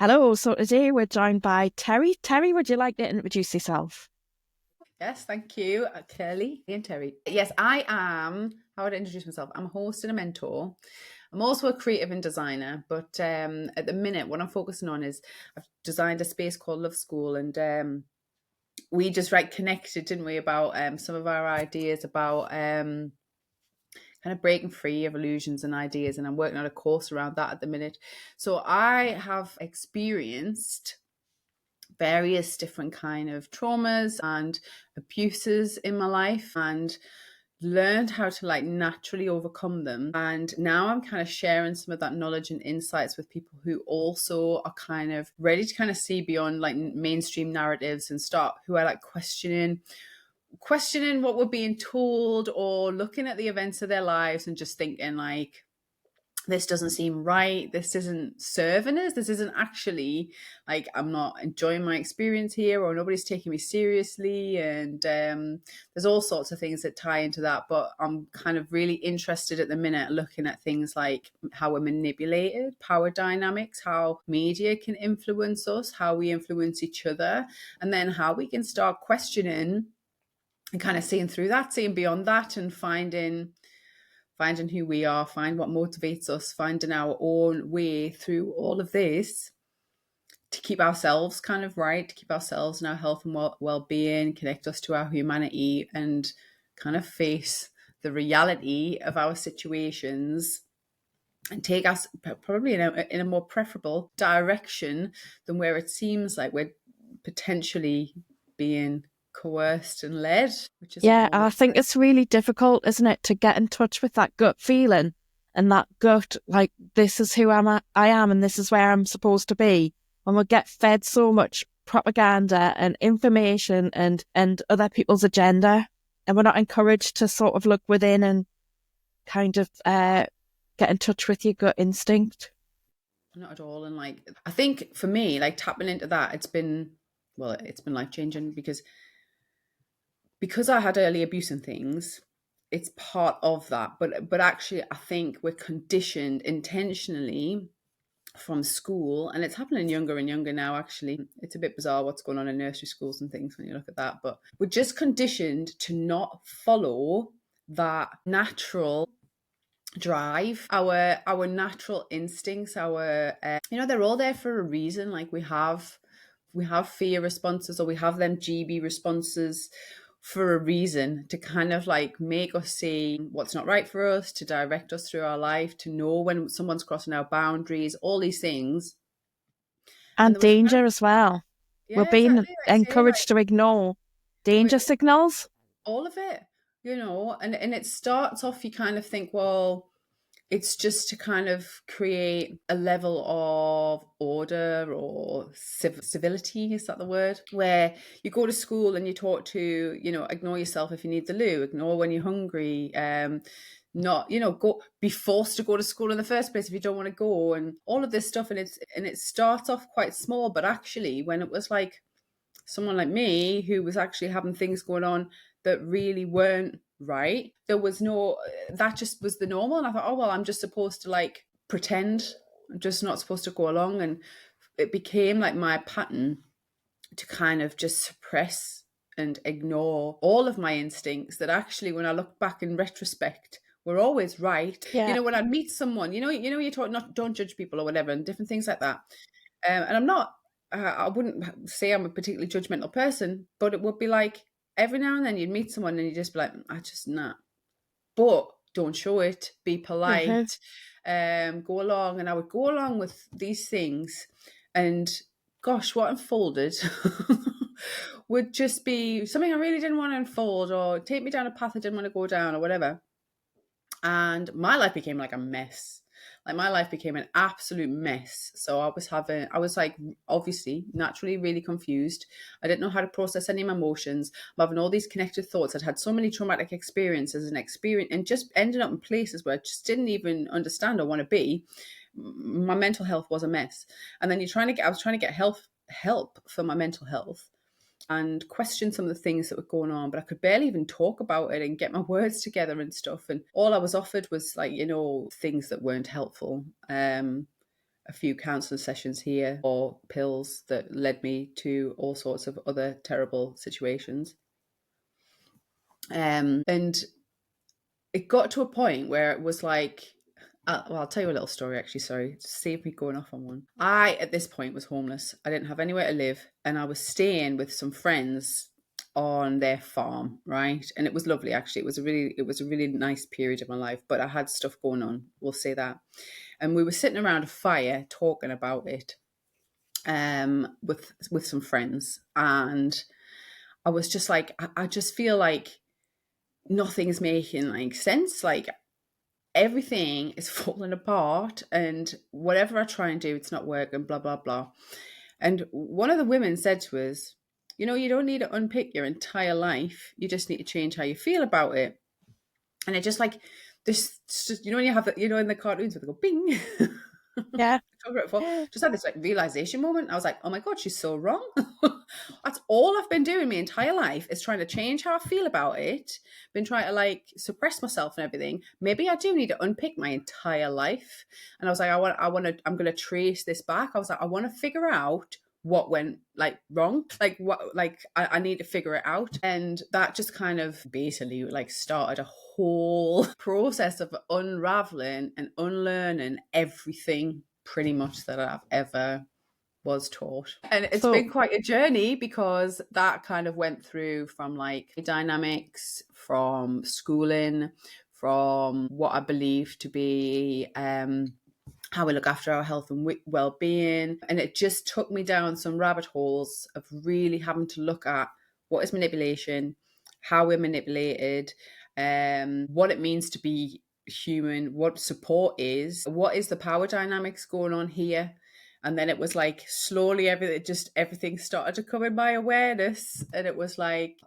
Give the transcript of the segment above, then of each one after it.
Hello, so today we're joined by Terri. Terri, would you like to introduce yourself? Yes, thank you, Kelly and Terry. Yes, I am. How would I introduce myself? I'm a host and a mentor. I'm also a creative and designer, but at the minute, what I'm focusing on is I've designed a space called Love School, and we just connected, didn't we, about some of our ideas about kind of breaking free of illusions and ideas, and I'm working on a course around that at the minute. So I have experienced various different kind of traumas and abuses in my life and learned how to naturally overcome them, and now I'm kind of sharing some of that knowledge and insights with people who also are kind of ready to kind of see beyond mainstream narratives and start who are questioning what we're being told, or looking at the events of their lives and just thinking this doesn't seem right, this isn't serving us, this isn't actually, I'm not enjoying my experience here, or nobody's taking me seriously. And there's all sorts of things that tie into that, but I'm kind of really interested at the minute looking at things like how we're manipulated, power dynamics, how media can influence us, how we influence each other, and then how we can start questioning and kind of seeing through that, seeing beyond that, and finding who we are, find what motivates us, finding our own way through all of this to keep ourselves kind of right, to keep ourselves and our health and well-being, connect us to our humanity, and kind of face the reality of our situations and take us probably in a more preferable direction than where it seems like we're potentially being coerced and led, which isn't Yeah, I always think great. it's really difficult, isn't it, to get in touch with that gut feeling and that gut, like, this is who I am and this is where I'm supposed to be. When we get fed so much propaganda and information and other people's agenda, and we're not encouraged to sort of look within and kind of get in touch with your gut instinct. Not at all. And I think for me, tapping into that, it's been life changing, because I had early abuse and things. It's part of that, but actually, I think we're conditioned intentionally from school, and it's happening younger and younger now. Actually, it's a bit bizarre what's going on in nursery schools and things when you look at that, but we're just conditioned to not follow that natural drive, our natural instincts, our they're all there for a reason. We have fear responses, or we have them GB responses for a reason, to kind of make us see what's not right for us, to direct us through our life, to know when someone's crossing our boundaries, all these things. And And there was kind of, danger as well. We're yeah, being exactly, I say, encouraged to ignore danger signals. all of it, and it starts off, you kind of think, well, it's just to kind of create a level of order or civility, is that the word? Where you go to school and you taught to, ignore yourself if you need the loo, ignore when you're hungry, not, go be forced to go to school in the first place if you don't want to go, and all of this stuff. And it starts off quite small, but actually, when it was someone like me who was actually having things going on that really weren't right, there was no, that just was the normal. And I thought, oh, well, I'm just supposed to pretend. I'm just not supposed to go along. And it became my pattern to kind of just suppress and ignore all of my instincts that actually, when I look back in retrospect, were always right. Yeah. When I meet someone, you talk, not, don't judge people or whatever, and different things like that. And I'm not, I wouldn't say I'm a particularly judgmental person, but it would be every now and then you'd meet someone and you'd just be like, I just not. But don't show it, be Hmm. polite, go along. And I would go along with these things. And gosh, what unfolded would just be something I really didn't want to unfold, or take me down a path I didn't want to go down, or whatever. And my life became like a mess. My life became an absolute mess. So I was obviously naturally really confused. I didn't know how to process any of my emotions. I'm having all these connected thoughts. I'd had so many traumatic experiences and just ended up in places where I just didn't even understand or want to be. My mental health was a mess. And then I was trying to get help for my mental health, and question some of the things that were going on, but I could barely even talk about it and get my words together and stuff. And all I was offered was things that weren't helpful. a few counselling sessions here, or pills that led me to all sorts of other terrible situations. And it got to a point where it was like, well, I'll tell you a little story actually, sorry, to save me going off on one. I, at this point, was homeless. I didn't have anywhere to live, and I was staying with some friends on their farm, right? And it was lovely actually. It was a really nice period of my life, but I had stuff going on, we'll say that. And we were sitting around a fire talking about it with some friends, and I was just like, I just feel like nothing's making like sense. Like everything is falling apart, and whatever I try and do, it's not working, blah, blah, blah. And one of the women said to us, you know, you don't need to unpick your entire life. You just need to change how you feel about it. And it just like, this, just, you know, when you have it, you know, in the cartoons where they go bing. Yeah. Just had this like realization moment. I was like, oh my God, she's so wrong. That's all I've been doing my entire life, is trying to change how I feel about it. Been trying to like suppress myself and everything. Maybe I do need to unpick my entire life. And I was like, I'm going to trace this back. I was like, I want to figure out what went like wrong, like what, like I need to figure it out. And that just kind of basically like started a whole process of unraveling and unlearning everything pretty much that I've ever was taught. And it's So been quite a journey, because that kind of went through from like dynamics, from schooling, from what I believe to be how we look after our health and well-being. And it just took me down some rabbit holes of really having to look at what is manipulation, how we're manipulated, what it means to be human, what support is, what is the power dynamics going on here. And then it was like slowly everything started to come in my awareness, and it was like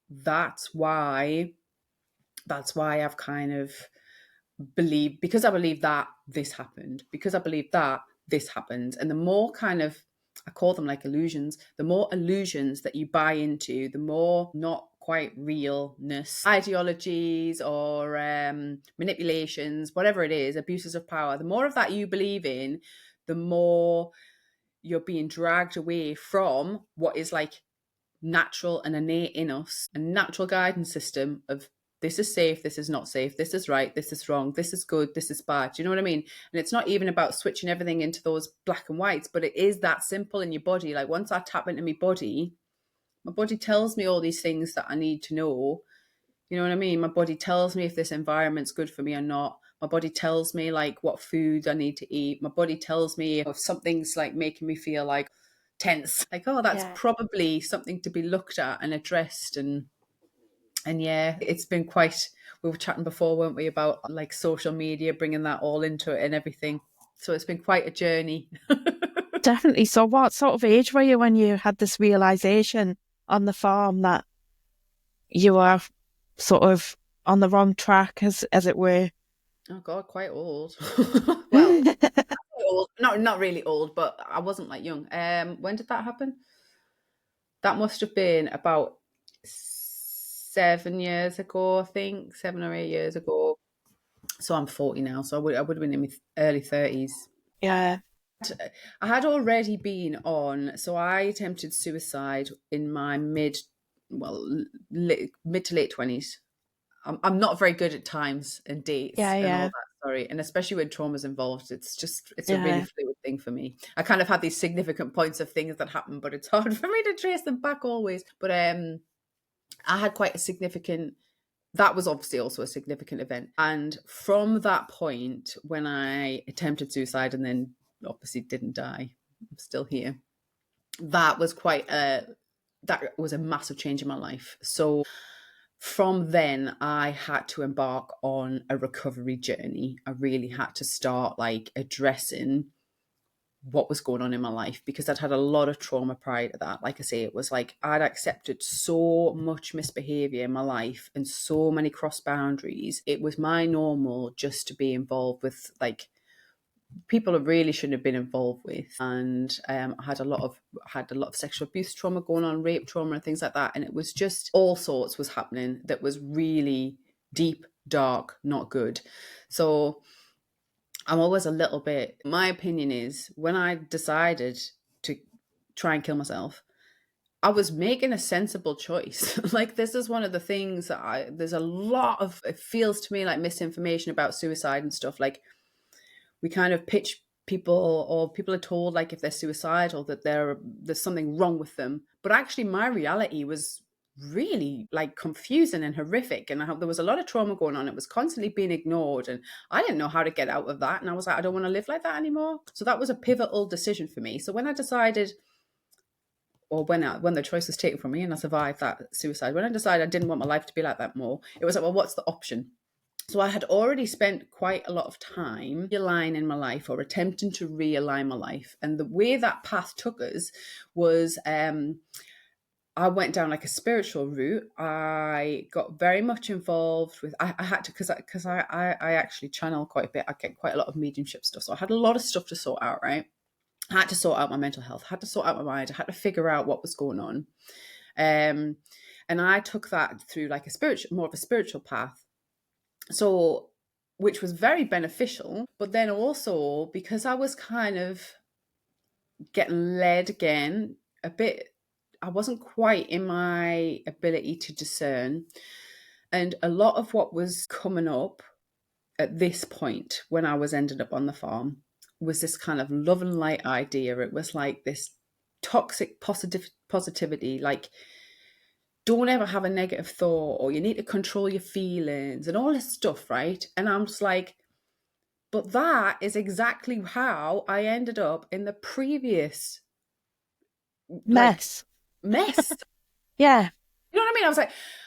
that's why I've kind of believe, because I believe that this happened, because I believe that this happened. And the more kind of, I call them like illusions, the more illusions that you buy into, the more not quite realness, ideologies or manipulations, whatever it is, abuses of power, the more of that you believe in, the more you're being dragged away from what is like natural and innate in us, a natural guidance system of this is safe, this is not safe, this is right, this is wrong, this is good, this is bad. Do you know what I mean? And it's not even about switching everything into those black and whites, but it is that simple in your body. Like once I tap into my body tells me all these things that I need to know. You know what I mean? My body tells me if this environment's good for me or not. My body tells me like what food I need to eat. My body tells me if something's like making me feel like tense, like, oh, that's yeah, probably something to be looked at and addressed. And yeah, it's been quite, we were chatting before, weren't we, about like social media, bringing that all into it and everything. So it's been quite a journey. definitely. So what sort of age were you when you had this realization on the farm that you were sort of on the wrong track, as it were? Oh God, quite old. Well, old, not really old, but I wasn't like young. When did that happen? That must have been about 7 years ago, I think, 7 or 8 years ago. So I'm 40 now, so I would have been in my early 30s. Yeah, I had already been on, so I attempted suicide in my mid to late 20s. I'm not very good at times and dates yeah, and all yeah, that, sorry. And especially when trauma's involved, it's a really yeah. fluid thing for me. I kind of have these significant points of things that happen, but it's hard for me to trace them back always. But I had quite a significant, that was obviously also a significant event. And from that point, when I attempted suicide and then obviously didn't die, I'm still here. That was that was a massive change in my life. So from then I had to embark on a recovery journey. I really had to start like addressing what was going on in my life, because I'd had a lot of trauma prior to that. Like I say, it was like I'd accepted so much misbehavior in my life and so many cross boundaries. It was my normal just to be involved with like people I really shouldn't have been involved with. And I had a lot of sexual abuse trauma going on, rape trauma and things like that. And it was just all sorts was happening that was really deep, dark, not good. So I'm always a little bit, my opinion is when I decided to try and kill myself, I was making a sensible choice. Like, this is one of the things that there's a lot of, it feels to me like misinformation about suicide and stuff. Like, we kind of pitch people, or people are told like if they're suicidal that there's something wrong with them. But actually my reality was really like confusing and horrific, and there was a lot of trauma going on. It was constantly being ignored, and I didn't know how to get out of that. And I was like, I don't want to live like that anymore. So that was a pivotal decision for me. So when I decided, or when the choice was taken from me and I survived that suicide, when I decided I didn't want my life to be like that more, it was like, well, what's the option? So I had already spent quite a lot of time realigning my life, or attempting to realign my life. And the way that path took us was, I went down like a spiritual route. I got very much involved with, I had to, because I actually channel quite a bit. I get quite a lot of mediumship stuff. So I had a lot of stuff to sort out, right? I had to sort out my mental health, I had to sort out my mind, I had to figure out what was going on. And I took that through like more of a spiritual path. So, which was very beneficial, but then also because I was kind of getting led again a bit, I wasn't quite in my ability to discern. And a lot of what was coming up at this point when I was ended up on the farm was this kind of love and light idea. It was like this toxic positivity, like, don't ever have a negative thought, or you need to control your feelings and all this stuff, right? And I'm just like, but that is exactly how I ended up in the previous, like, Mess. mess. Yeah. You know what I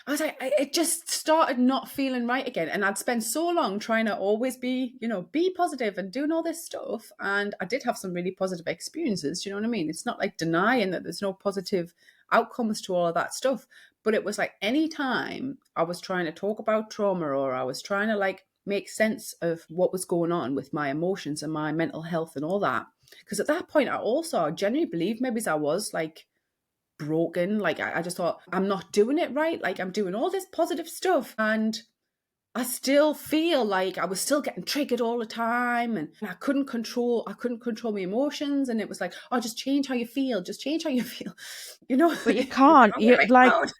mean? It just started not feeling right again. And I'd spent so long trying to always be, be positive and doing all this stuff. And I did have some really positive experiences. Do you know what I mean? It's not like denying that there's no positive outcomes to all of that stuff. But it was like anytime I was trying to talk about trauma, or I was trying to like make sense of what was going on with my emotions and my mental health and all that. Because at that point, I genuinely believed maybe I was like broken. Like, I just thought, I'm not doing it right. Like, I'm doing all this positive stuff, and I still feel like I was still getting triggered all the time, and I couldn't control my emotions. And it was like, oh, just change how you feel, just change how you feel, But you can't. You right like out.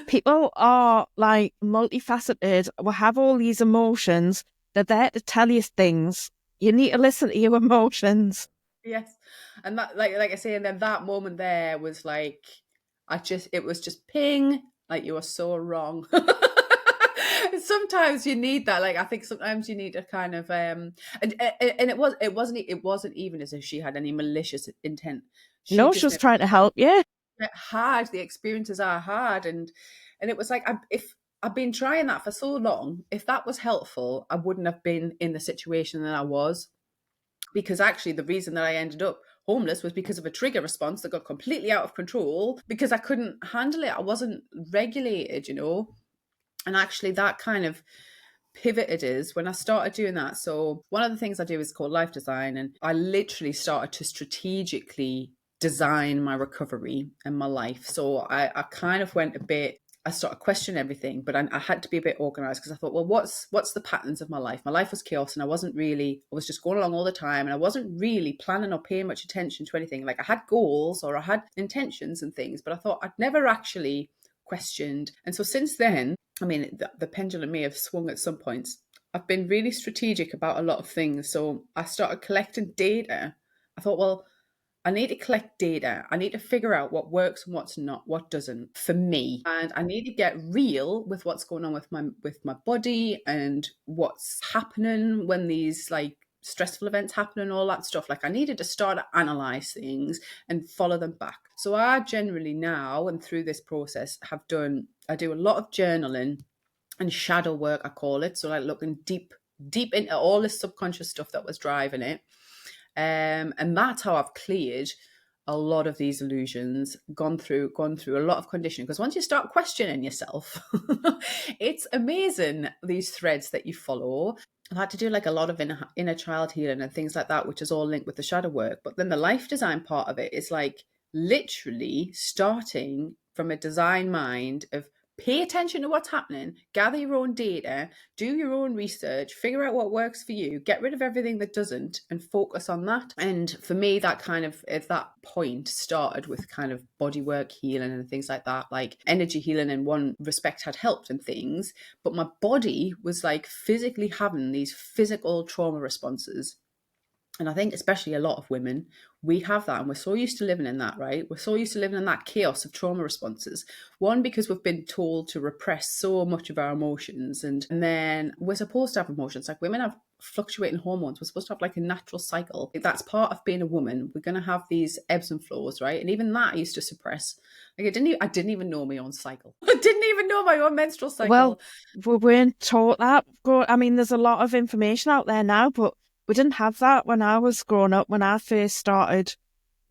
people are like multifaceted. We have all these emotions. They're there to tell you things. You need to listen to your emotions. Yes. And that, like I say, and then that moment there was like, it was just ping, like, you are so wrong. Sometimes you need that. Like, I think sometimes you need a kind of, and it wasn't even as if she had any malicious intent. She No, she just was trying to help you. had the experiences I had. And it was like, if I've been trying that for so long, if that was helpful, I wouldn't have been in the situation that I was. Because actually the reason that I ended up homeless was because of a trigger response that got completely out of control, because I couldn't handle it. I wasn't regulated, and actually that kind of pivoted is when I started doing that. So one of the things I do is called life design, and I literally started to strategically design my recovery and my life. So I kind of went a bit, I started questioning everything, but I had to be a bit organized, because I thought, well, what's the patterns of my life? My life was chaos, and I was just going along all the time, and I wasn't really planning or paying much attention to anything. Like, I had goals, or I had intentions and things, but I thought I'd never actually questioned. And so since then, I mean, the pendulum may have swung at some points. I've been really strategic about a lot of things. So I started collecting data. I thought, well, I need to collect data. I need to figure out what works and what's not, what doesn't for me. And I need to get real with what's going on with my body, and what's happening when these like stressful events happen and all that stuff. Like, I needed to start to analyze things and follow them back. So I generally now, and through this process, I do a lot of journaling and shadow work, I call it. So like looking deep into all this subconscious stuff that was driving it. And that's how I've cleared a lot of these illusions, gone through a lot of conditioning. Because once you start questioning yourself, it's amazing, these threads that you follow. I've had to do like a lot of inner child healing and things like that, which is all linked with the shadow work. But then the life design part of it is like literally starting from a design mind of pay attention to what's happening, gather your own data, do your own research, figure out what works for you, get rid of everything that doesn't, and focus on that. And for me, that kind of, at that point, started with kind of body work healing and things like that. Like energy healing in one respect had helped and things, but my body was like physically having these physical trauma responses. And I think especially a lot of women, we have that, and we're so used to living in that, right? We're so used to living in that chaos of trauma responses. One, because we've been told to repress so much of our emotions, and then we're supposed to have emotions. Like women have fluctuating hormones. We're supposed to have like a natural cycle. That's part of being a woman. We're going to have these ebbs and flows, right? And even that I used to suppress. Like I didn't even know my own cycle. I didn't even know my own menstrual cycle. Well, we weren't taught that. I mean, there's a lot of information out there now, but we didn't have that when I was growing up. When I first started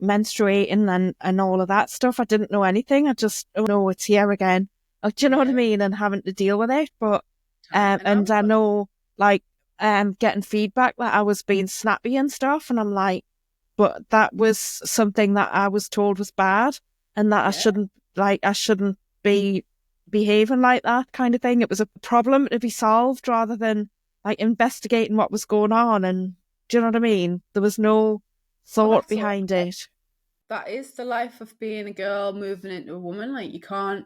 menstruating and all of that stuff, I didn't know anything. I just, oh no, it's here again. Do you know what I mean? And having to deal with it. But and I know, like, getting feedback that I was being snappy and stuff, and I'm like, but that was something that I was told was bad, and that I shouldn't be behaving like that, kind of thing. It was a problem to be solved rather than like investigating what was going on. And do you know what I mean? There was no thought behind it. That is the life of being a girl moving into a woman. Like, you can't,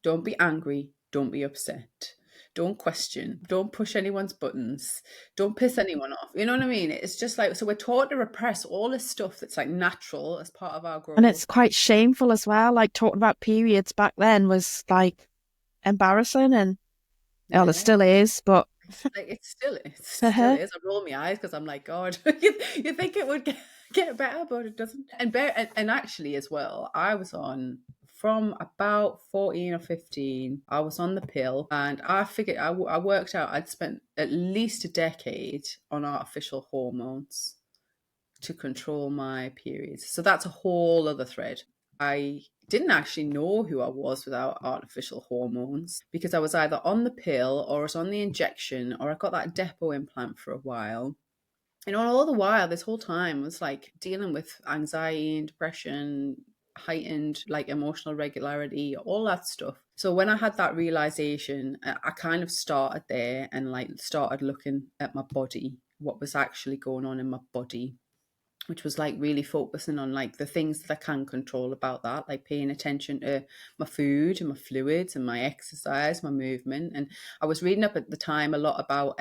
don't be angry, don't be upset, don't question, don't push anyone's buttons, don't piss anyone off. You know what I mean? It's just like, so we're taught to repress all this stuff that's like natural as part of our growth. And it's quite shameful as well. Like talking about periods back then was like embarrassing, and well, it still is, but like it still is. I roll my eyes because I'm like, God, you think it would get better, but it doesn't. And actually as well, I was on, from about 14 or 15, I was on the pill, and I figured I worked out I'd spent at least a decade on artificial hormones to control my periods. So that's a whole other thread. I didn't actually know who I was without artificial hormones, because I was either on the pill or I was on the injection, or I got that depot implant for a while. And all the while, this whole time, was like dealing with anxiety and depression, heightened like emotional regularity, all that stuff. So when I had that realization, I kind of started there and like started looking at my body, what was actually going on in my body, which was like really focusing on like the things that I can control about that, like paying attention to my food and my fluids and my exercise, my movement. And I was reading up at the time a lot about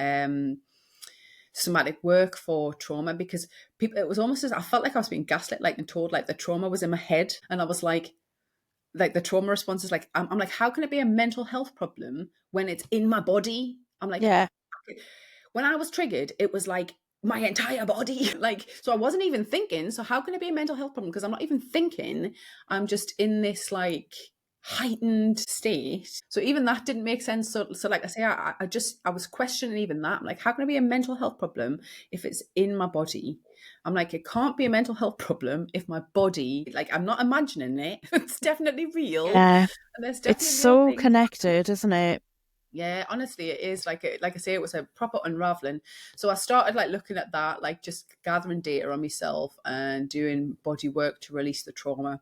somatic work for trauma, because people, it was almost as I felt like I was being gaslit, like, and told like the trauma was in my head. And I was like the trauma response is like, I'm like, how can it be a mental health problem when it's in my body? I'm like, yeah. When I was triggered, it was like my entire body. Like, so I wasn't even thinking, so how can it be a mental health problem? Because I'm not even thinking, I'm just in this like heightened state. So even that didn't make sense. So like I say, I was questioning even that. I'm like, how can it be a mental health problem if it's in my body? I'm like, it can't be a mental health problem if my body, like, I'm not imagining it. It's definitely real. Yeah. And there's definitely it's so connected, isn't it? Yeah, honestly, it is. Like I say, it was a proper unraveling. So I started like looking at that, like just gathering data on myself and doing body work to release the trauma.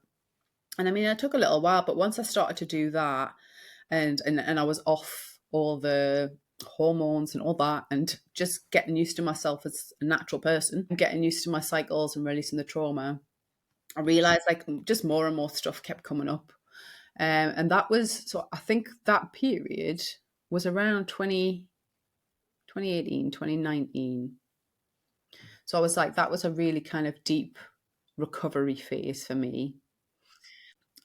And I mean, it took a little while, but once I started to do that, and I was off all the hormones and all that, and just getting used to myself as a natural person, getting used to my cycles and releasing the trauma, I realized like just more and more stuff kept coming up. And that was, so I think that period was around 2018, 2019. So I was like, that was a really kind of deep recovery phase for me.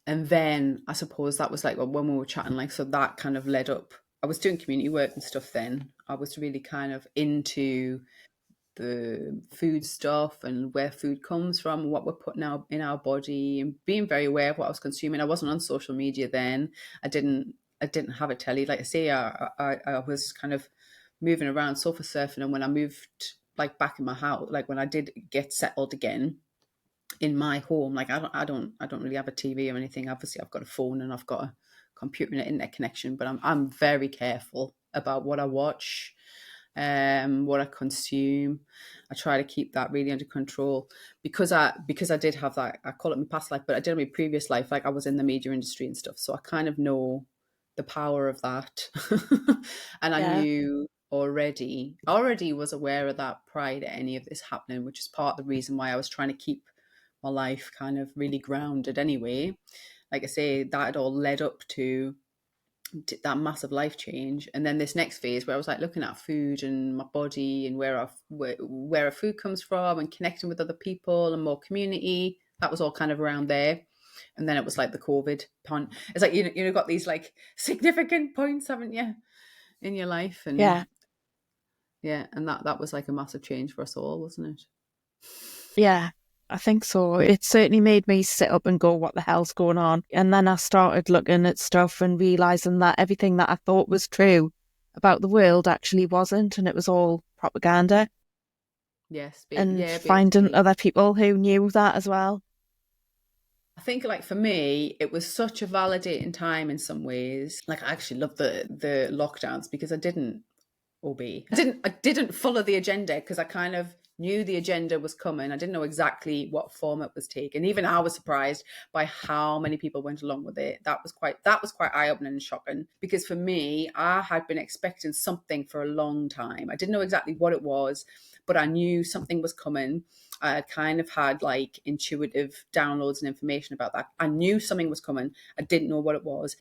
And then I suppose that was like when we were chatting, like, so that kind of led up. I was doing community work and stuff then. I was really kind of into the food stuff and where food comes from and what we're putting out in our body, and being very aware of what I was consuming. I wasn't on social media then. I didn't have a telly. Like I say, I was kind of moving around sofa surfing, and when I moved like back in my house, like when I did get settled again in my home, like I don't really have a TV or anything. Obviously I've got a phone and I've got a computer and an internet connection, but I'm very careful about what I watch, what I consume. I try to keep that really under control, because I did have that, I call it my past life, but I did in my previous life, like I was in the media industry and stuff. So I kind of know the power of that. And I Yeah. knew already was aware of that prior to any of this happening, which is part of the reason why I was trying to keep my life kind of really grounded anyway. Like I say, that had all led up to that massive life change, and then this next phase where I was like looking at food and my body and where our food comes from and connecting with other people and more community. That was all kind of around there. And then it was like the COVID point. It's like you got these like significant points, haven't you, in your life? And Yeah. yeah, and that was like a massive change for us all, wasn't it? Yeah. I think so. It certainly made me sit up and go, what the hell's going on? And then I started looking at stuff and realising that everything that I thought was true about the world actually wasn't, and it was all propaganda. Yes, And yeah, finding basically. other people who knew that as well. I think like for me, it was such a validating time in some ways. Like I actually loved the lockdowns because I didn't obey. I didn't follow the agenda because I kind of knew the agenda was coming. I didn't know exactly what form it was taking. Even I was surprised by how many people went along with it. That was quite eye-opening and shocking because for me, I had been expecting something for a long time. I didn't know exactly what it was, but I knew something was coming. I kind of had like intuitive downloads and information about that. I knew something was coming. I didn't know what it was.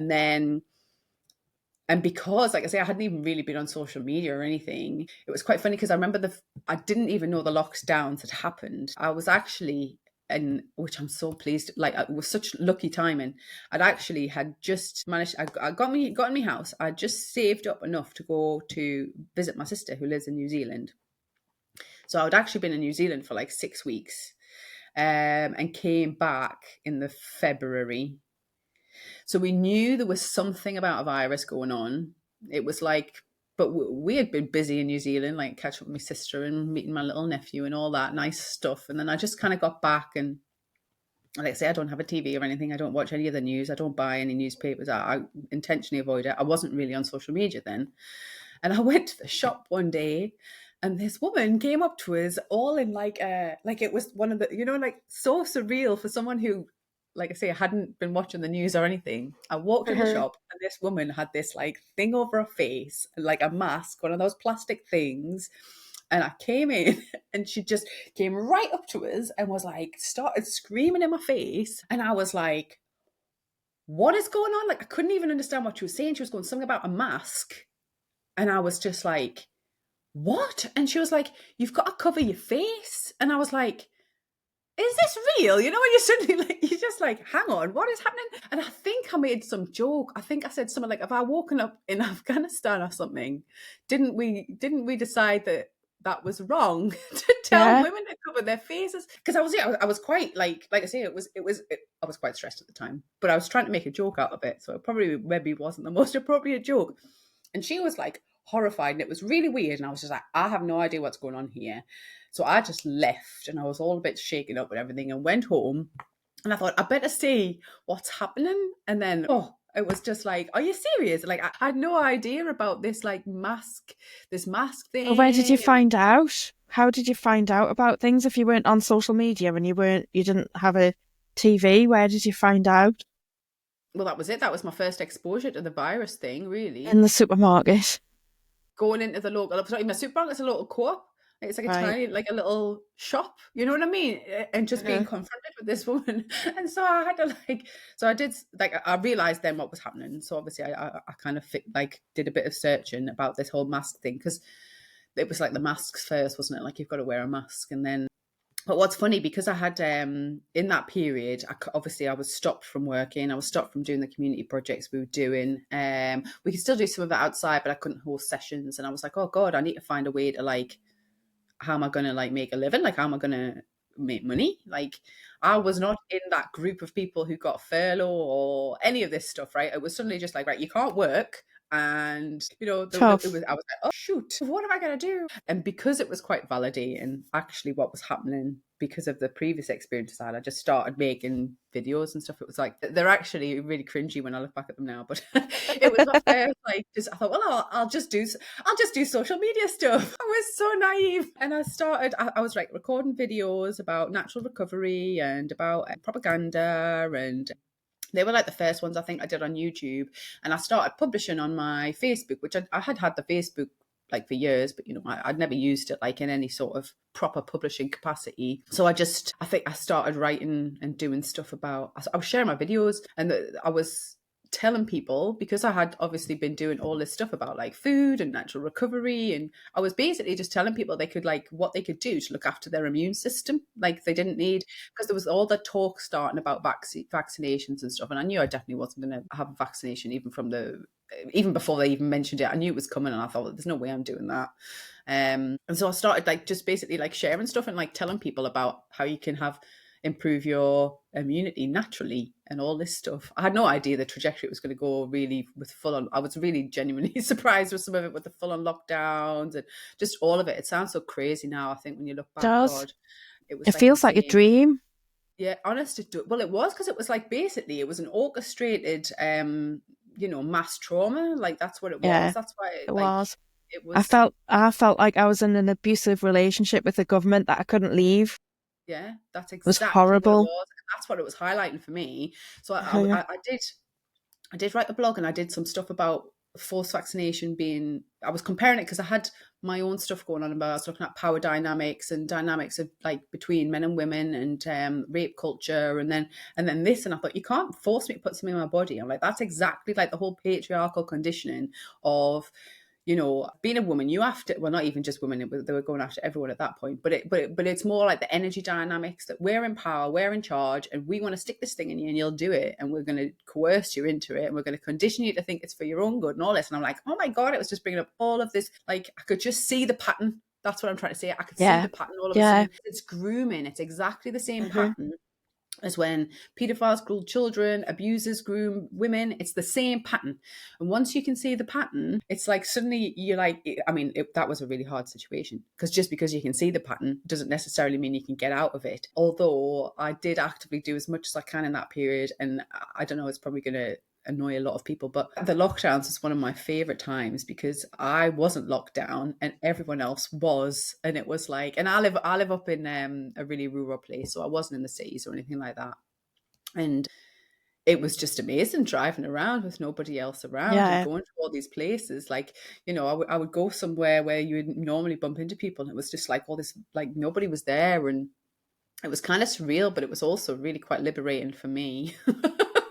And because, like I say, I hadn't even really been on social media or anything, it was quite funny because I remember I didn't even know the lockdowns had happened. I was actually, and which I'm so pleased, like it was such lucky timing. I'd actually had just managed, I got in my house. I just saved up enough to go to visit my sister who lives in New Zealand. So I'd actually been in New Zealand for like 6 weeks, and came back in the February. So we knew there was something about a virus going on. It was like, but we had been busy in New Zealand, like catching up with my sister and meeting my little nephew and all that nice stuff. And then I just kind of got back, and like I say, I don't have a TV or anything. I don't watch any of the news. I don't buy any newspapers. I intentionally avoid it. I wasn't really on social media then. And I went to the shop one day, and this woman came up to us all in like it was one of the, like so surreal for someone who, like I say, hadn't been watching the news or anything. I walked in the Mhm. shop, and this woman had this like thing over her face, like a mask, one of those plastic things. And I came in and she just came right up to us and was like, started screaming in my face. And I was like, what is going on? Like, I couldn't even understand what she was saying. She was going something about a mask. And I was just like, what? And she was like, you've got to cover your face. And I was like, is this real? When you're suddenly like, you're just like, hang on, what is happening? And I think I made some joke. I think I said something like, have I woken up in Afghanistan or something? Didn't we decide that that was wrong to tell Yeah. women to cover their faces? Because I was quite like I say, I was quite stressed at the time, but I was trying to make a joke out of it. So it probably maybe wasn't the most appropriate joke. And she was like horrified, and it was really weird. And I was just like, I have no idea what's going on here. So I just left, and I was all a bit shaken up and everything, and went home. And I thought, I better see what's happening. And then, it was just like, are you serious? Like, I had no idea about this mask So where did you thing. And find out? How did you find out about things if you weren't on social media and you didn't have a TV? Where did you find out? well, that was it. That was my first exposure to the virus thing, In really. the supermarket. Going into the local, sorry, my supermarket's a local co-op. It's like a Right. tiny, like a little shop, you know what I mean? And just being Uh-huh. confronted with this woman. And so I had to so I did, like, I realized then what was happening. So obviously I kind of did a bit of searching about this whole mask thing, because it was like the masks first, wasn't it? Like, you've got to wear a mask. And then, but what's funny, because I had, in that period, obviously I was stopped from working. I was stopped from doing the community projects we were doing. We could still do some of it outside, but I couldn't host sessions. And I was like, oh God, I need to find a way to like, how am I going to like make a living? Like, how am I going to make money? Like, I was not in that group of people who got furlough or any of this stuff, right? It was suddenly just like, right, you can't work. And, it Tough. was, I was like, oh, shoot, what am I going to do? And because it was quite validating, actually, what was happening, because of the previous experiences I had, I just started making videos and stuff. It was like, they're actually really cringy when I look back at them now, but it was my first, like, just, I thought, well, I'll just do social media stuff. I was so naive. And I was like recording videos about natural recovery and about propaganda and They were like the first ones I think I did on YouTube. And I started publishing on my Facebook, which I had the Facebook like for years, but I'd never used it like in any sort of proper publishing capacity. So I think I started writing and doing stuff about, I was sharing my videos, and I was telling people, because I had obviously been doing all this stuff about like food and natural recovery, and I was basically just telling people they could like what they could do to look after their immune system. Like they didn't need, because there was all the talk starting about vaccinations and stuff, and I knew I definitely wasn't going to have a vaccination even before they even mentioned it. I knew it was coming, and I thought, well, there's no way I'm doing that. And so I started like just basically like sharing stuff and like telling people about how you can improve your immunity naturally and all this stuff. I had no idea the trajectory was going to go really with full on. I was really genuinely surprised with some of it, with the full on lockdowns and just all of it. It sounds so crazy now, I think, when you look back. Does God, it was it like feels like a insane. dream? Yeah, honest. Well, it was, because it was like basically it was an orchestrated, mass trauma. Like that's what it Yeah, was. That's why it like was. it I was. felt like I was in an abusive relationship with the government that I couldn't leave. Yeah, that's It was exactly what it horrible. was. And that's what it was highlighting for me. So Yeah. I did write the blog, and I did some stuff about forced vaccination being, I was comparing it because I had my own stuff going on about, I was looking at power dynamics and dynamics of like between men and women and rape culture, and then this, and I thought, you can't force me to put something in my body. I'm like, that's exactly like the whole patriarchal conditioning of, being a woman. You have to, well, not even just women, they were going after everyone at that point, but it's more like the energy dynamics, that we're in power, we're in charge, and we want to stick this thing in you and you'll do it, and we're going to coerce you into it, and we're going to condition you to think it's for your own good and all this. And I'm like, oh my God, it was just bringing up all of this. Like I could just see the pattern. That's what I'm trying to say. I could see Yeah. the pattern all of a Yeah. sudden. It's grooming. It's exactly the same Hmm. pattern as when pedophiles groom children, abusers groom women. It's the same pattern. And once you can see the pattern, it's like suddenly you're like, that was a really hard situation, because just because you can see the pattern doesn't necessarily mean you can get out of it. Although I did actively do as much as I can in that period. And I don't know, it's probably going to annoy a lot of people, but the lockdowns is one of my favorite times, because I wasn't locked down and everyone else was. And it was like, and I live up in a really rural place, so I wasn't in the cities or anything like that. And it was just amazing driving around with nobody else around and Yeah. going to all these places. Like, I would go somewhere where you would normally bump into people, and it was just like all this, like nobody was there. And it was kind of surreal, but it was also really quite liberating for me.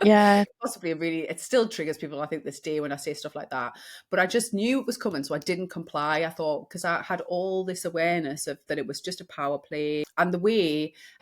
Yeah. Possibly it still triggers people, I think, this day when I say stuff like that. But I just knew it was coming, so I didn't comply. I thought, because I had all this awareness of that it was just a power play, and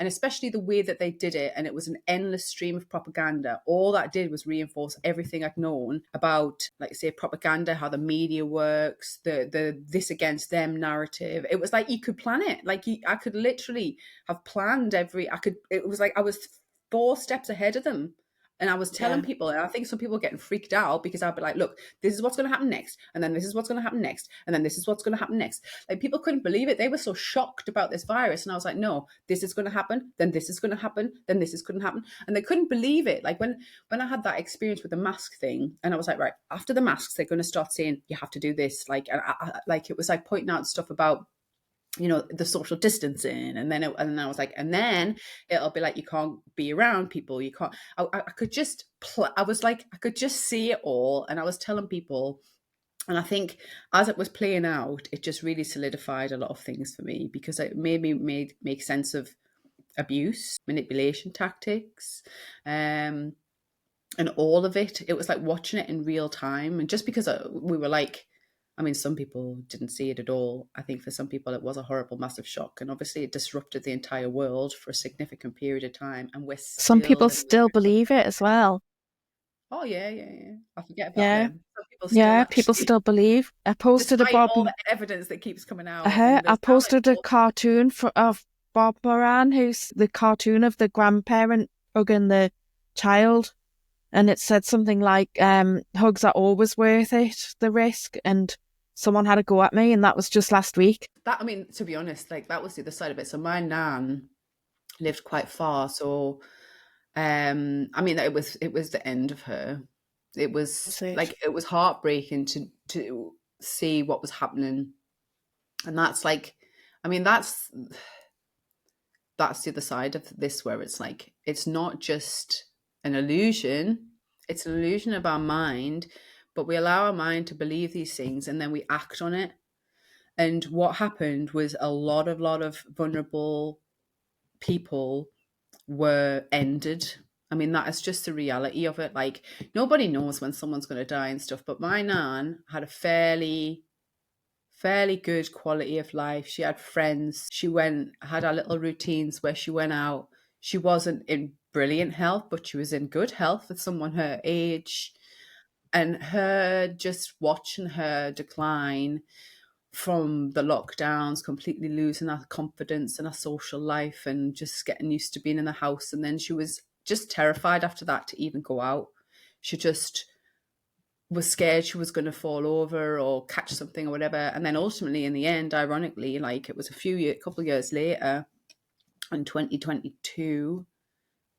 especially the way that they did it, and it was an endless stream of propaganda. All that did was reinforce everything I'd known about, like, say, propaganda, how the media works, the this against them narrative. It was like you could plan it. Like I could literally have planned it was like I was 4 steps ahead of them. And I was telling Yeah. people, and I think some people were getting freaked out, because I'd be like, look, this is what's going to happen next. And then this is what's going to happen next. And then this is what's going to happen next. Like, people couldn't believe it. They were so shocked about this virus. And I was like, no, this is going to happen. Then this is going to happen. Then this is going to happen. And they couldn't believe it. Like when I had that experience with the mask thing, and I was like, right, after the masks, they're going to start saying, you have to do this. Like, like it was like pointing out stuff about, the social distancing, and then I was like, and then it'll be like, you can't be around people, you can't. I could just I was like, I could just see it all, and I was telling people, and I think as it was playing out, it just really solidified a lot of things for me, because it made me make sense of abuse, manipulation tactics, and all of it. It was like watching it in real time, and just because we were like, some people didn't see it at all. I think for some people it was a horrible, massive shock. And obviously it disrupted the entire world for a significant period of time. And we're Some still people living with still the results. believe it as well. Oh, yeah, yeah, yeah. I forget about Yeah. them. Some people still Yeah. People actually, still believe. despite all the evidence that keeps coming out. And I there's now like posted a cartoon of Bob Moran, who's the cartoon of the grandparent hugging the child. And it said something like, hugs are always worth it, the risk. And someone had a go at me, and that was just last week. that, to be honest, like that was the other side of it. So my nan lived quite far. So it was the end of her. It was That's it. like, it was heartbreaking to see what was happening. And that's like, that's the other side of this, where it's like, it's not just an illusion. It's an illusion of our mind, but we allow our mind to believe these things and then we act on it. And what happened was a lot of vulnerable people were ended. I mean, that is just the reality of it. Like, nobody knows when someone's going to die and stuff, but my nan had a fairly good quality of life. She had friends. She had her little routines where she went out. She wasn't in brilliant health, but she was in good health for someone her age. And her just watching her decline from the lockdowns, completely losing her confidence in her social life and just getting used to being in the house. And then she was just terrified after that to even go out. She just was scared she was going to fall over or catch something or whatever. And then ultimately, in the end, ironically, like it was couple of years later, in 2022,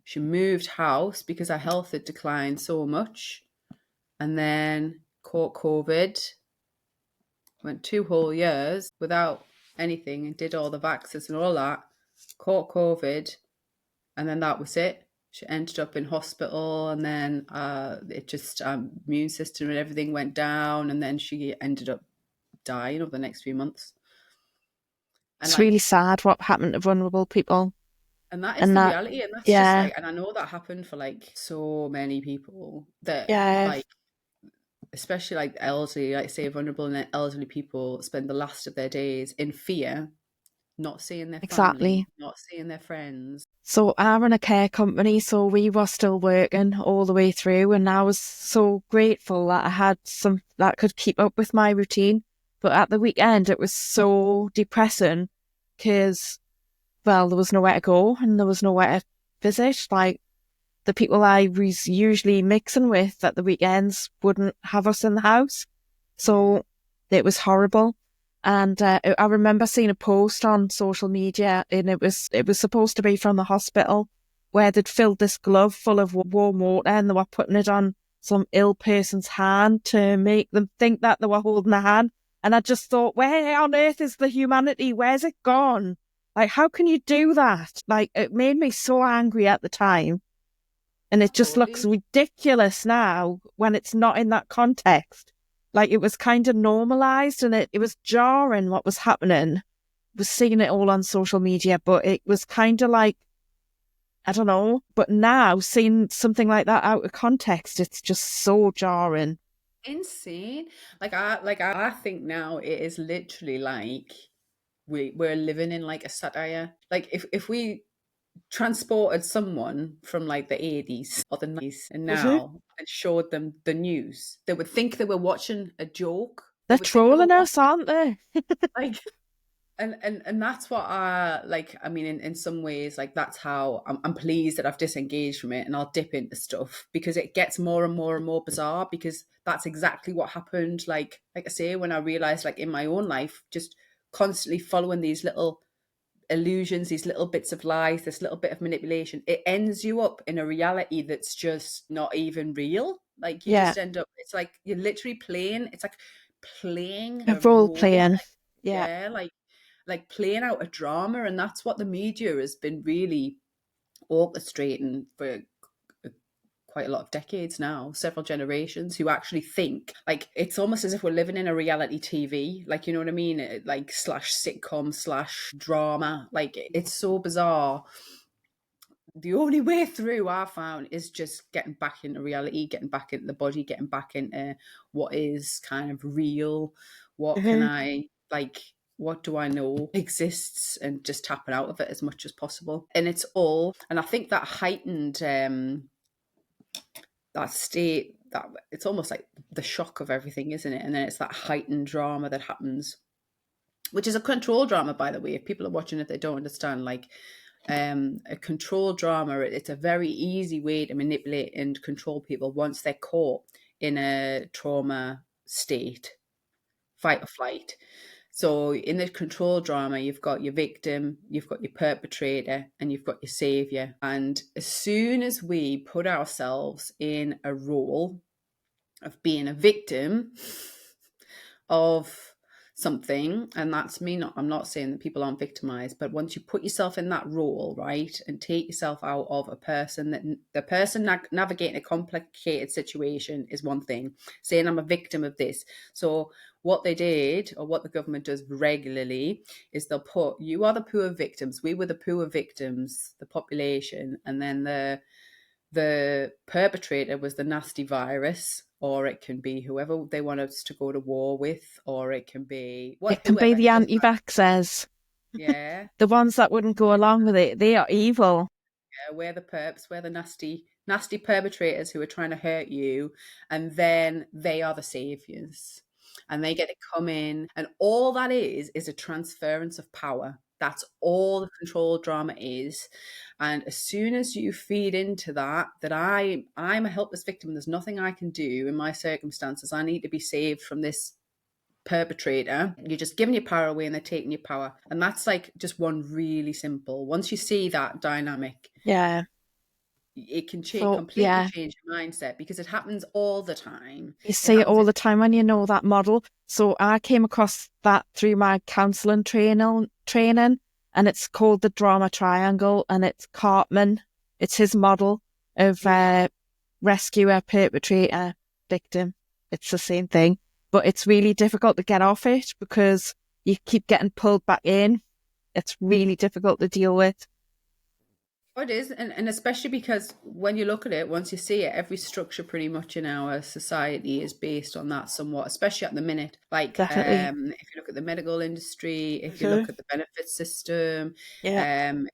she moved house because her health had declined so much, and then caught COVID. Went 2 whole years without anything and did all the vaccines and all that. Caught COVID, and then that was it. She ended up in hospital, and then it just immune system and everything went down, and then she ended up dying over the next few months. And It's really sad what happened to vulnerable people. and that is And the that, reality, and that's just yeah, like, and I know that happened for like so many people that yeah, like, especially like elderly, like say vulnerable and elderly people spend the last of their days in fear, not seeing their family, exactly. not seeing their friends. So I run a care company, so we were still working all the way through, and I was so grateful that I had some that could keep up with my routine. But at the weekend, it was so depressing because, well, there was nowhere to go and there was nowhere to visit. Like the people I was usually mixing with at the weekends wouldn't have us in the house. Yeah. So it was horrible. And I remember seeing a post on social media, and it was supposed to be from the hospital where they'd filled this glove full of warm water and they were putting it on some ill person's hand to make them think that they were holding a hand. And I just thought, where on earth is the humanity? Where's it gone? Like, how can you do that? Like, it made me so angry at the time. And it just looks Totally. ridiculous now when it's not in that context. Like it was kind of normalized and it was jarring what was happening. Was seeing it all on social media, but it was kind of like, I don't know. But now seeing something like that out of context, it's just so jarring. Insane. I think now it is literally like we're living in like a satire. Like if we transported someone from like the 80s or the 90s and Mm-hmm. now and showed them the news, they would think they were watching a joke. They They're would think they were trolling us, watching aren't they? like, and that's what I like. I mean, in some ways, like that's how I'm pleased that I've disengaged from it and I'll dip into stuff because it gets more and more and more bizarre, because that's exactly what happened. Like I say, when I realized, like in my own life, just constantly following these little illusions, these little bits of lies, this little bit of manipulation, it ends you up in a reality that's just not even real. Like you Yeah, just end up, it's like you're literally playing, it's like playing a a role role. playing. Yeah. Yeah, like playing out a drama, and that's what the media has been really orchestrating for quite a lot of decades now, several generations, who actually think like it's almost as if we're living in a reality TV, like, you know what I mean? Like slash sitcom slash drama. Like it's so bizarre. The only way through, I found, is just getting back into reality, getting back into the body, getting back into what is kind of real. What can Mm-hmm. I like? What do I know exists, and just tapping out of it as much as possible. And it's all, and I think that heightened that state, that it's almost like the shock of everything, isn't it? And then it's that heightened drama that happens, which is a control drama, by the way. If people are watching it, they don't understand, like a control drama, it's a very easy way to manipulate and control people once they're caught in a trauma state, fight or flight. So in the control drama, you've got your victim, you've got your perpetrator, and you've got your savior. And as soon as we put ourselves in a role of being a victim of something, and that's me not, I'm not saying that people aren't victimized, but once you put yourself in that role, right, and take yourself out of a person, that the person navigating a complicated situation is one thing, saying I'm a victim of this. So what they did, or what the government does regularly, is they'll put, you are the poor victims, we were the poor victims, the population, and then the perpetrator was the nasty virus, or it can be whoever they want us to go to war with, or it can be It can be whoever. the It doesn't matter. anti-vaxxers, Yeah, the ones that wouldn't go along with it. They are evil. yeah, we're the perps, we're the nasty perpetrators who are trying to hurt you, and then they are the saviors, and they get to come in, and all that is a transference of power. That's all the control drama is. And as soon as you feed into that I'm a helpless victim, there's nothing I can do in my circumstances, I need to be saved from this perpetrator, you're just giving your power away and they're taking your power. And that's like just one really simple. Once you see that dynamic, Yeah. it can So, completely yeah, change your mindset, because it happens all the time. you It see it happens all in the time when you know that model. So I came across that through my counselling training, and it's called the drama triangle, and it's Cartman. It's his model of yeah, rescuer, perpetrator, victim. It's the same thing, but it's really difficult to get off it because you keep getting pulled back in. It's really difficult to deal with. oh, it is. And especially because when you look at it, once you see it, every structure pretty much in our society is based on that somewhat, especially at the minute. Like, Definitely. if you look at the medical industry, if you Hmm. look at the benefit system, Yeah. um,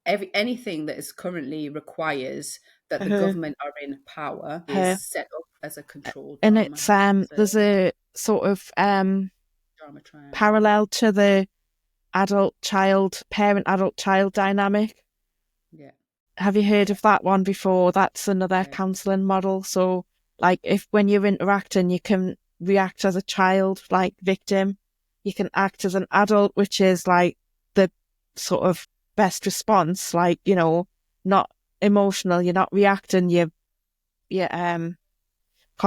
anything that is currently requires that the Uh-huh. government are in power Uh-huh. is set up as a control And drama, it's as a there's a sort of drama triangle. parallel to the adult child parent adult child dynamic. Yeah, Have you heard yeah, of that one before? That's another yeah, counselling model. So like if when you're interacting you can react as a child, like victim. You can act as an adult, which is like the sort of best response, like, not emotional, you're not reacting, you can't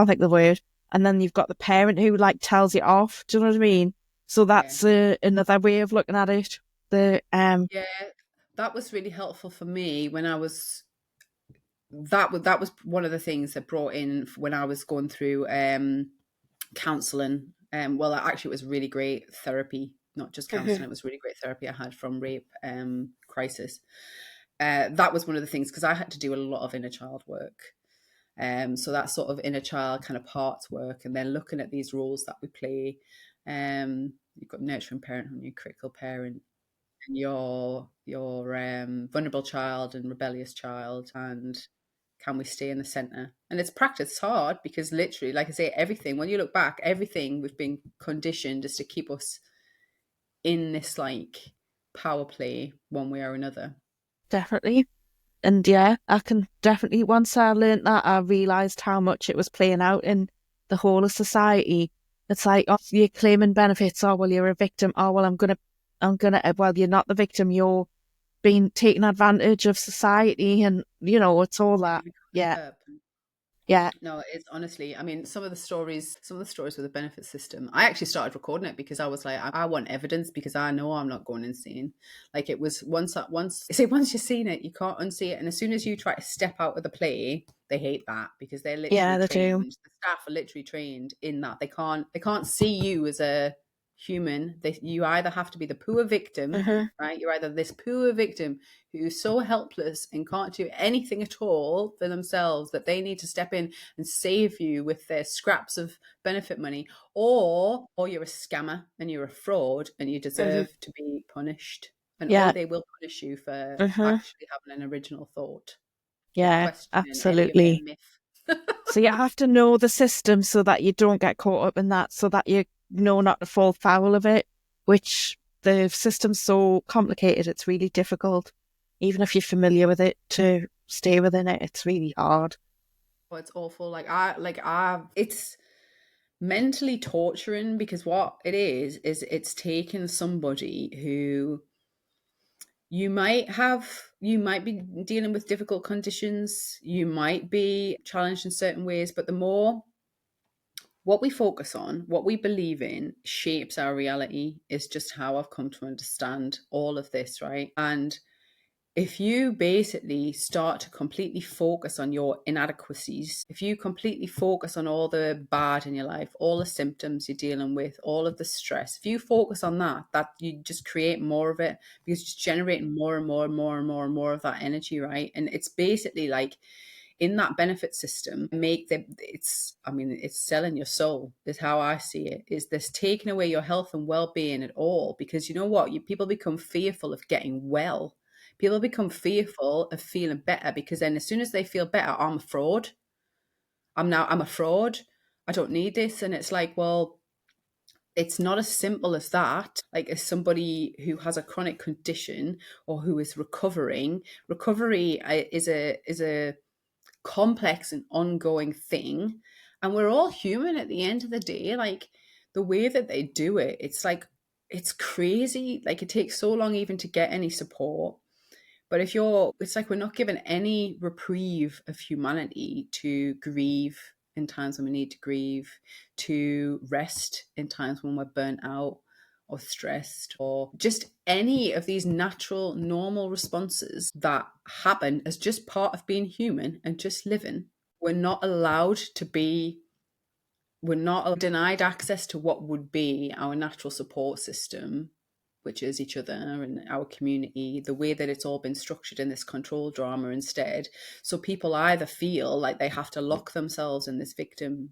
think of the word. And then you've got the parent who like tells you off. Do you know what I mean? So yeah. that's another way of looking at it. The Yeah, that was really helpful for me when I was that was one of the things that brought in when I was going through counseling. Well, actually, it was really great therapy, not just counseling. It was really great therapy I had from rape crisis. That was one of the things, because I had to do a lot of inner child work. So that sort of inner child kind of parts work, and then looking at these roles that we play. You've got nurturing parent and your critical parent, and your vulnerable child and rebellious child, and can we stay in the center? And it's practice, it's hard, because literally, like I say, everything, when you look back, everything we've been conditioned is to keep us in this like power play one way or another. Definitely. And yeah, I can definitely, once I learnt that, I realised how much it was playing out in the whole of society. It's like, oh, you're claiming benefits. Oh, well, you're a victim. Oh, well, well, you're not the victim. You're being taken advantage of society. And, it's all that. You Yeah. become a perp. Yeah. No, it's honestly, I mean, some of the stories with the benefit system, I actually started recording it because I was like, I want evidence, because I know I'm not going insane. Like, it was once you've seen it, you can't unsee it. And as soon as you try to step out of the play, they hate that, because they're Yeah, literally they trained. do. The staff are literally trained in that. They can't see you as a human. You either have to be the poor victim, Uh-huh. right? You're either this poor victim who's so helpless and can't do anything at all for themselves that they need to step in and save you with their scraps of benefit money, or you're a scammer and you're a fraud and you Uh-huh. deserve to be punished. And Yeah. they will punish you for Uh-huh. actually having an original thought or Yeah, questioning any of their absolutely. myth. So you have to know the system so that you don't get caught up in that, so that you know not to fall foul of it, which the system's so complicated, it's really difficult. Even if you're familiar with it, to stay within it, it's really hard. Oh, it's awful. It's mentally torturing, because what it is it's taking somebody who you might be dealing with difficult conditions, you might be challenged in certain ways, but the more what we focus on, what we believe in, shapes our reality, is just how I've come to understand all of this, right? And if you basically start to completely focus on your inadequacies, if you completely focus on all the bad in your life, all the symptoms you're dealing with, all of the stress, if you focus on that, that you just create more of it, because it's generating more and more and more and more and more of that energy, right? And it's basically like, in that benefit system, it's selling your soul, is how I see it. Is this taking away your health and well-being at all? Because you know what, people become fearful of getting well. People become fearful of feeling better, because then as soon as they feel better, I'm a fraud. I'm a fraud. I don't need this. And it's like, well, it's not as simple as that. Like, as somebody who has a chronic condition or who is recovering, recovery is a complex and ongoing thing. And we're all human at the end of the day. Like, the way that they do it, it's like, it's crazy. Like, it takes so long even to get any support. But it's like we're not given any reprieve of humanity to grieve in times when we need to grieve, to rest in times when we're burnt out or stressed, or just any of these natural, normal responses that happen as just part of being human and just living. We're not allowed to be, we're not denied access to what would be our natural support system, which is each other and our community, the way that it's all been structured in this control drama instead. So people either feel like they have to lock themselves in this victim,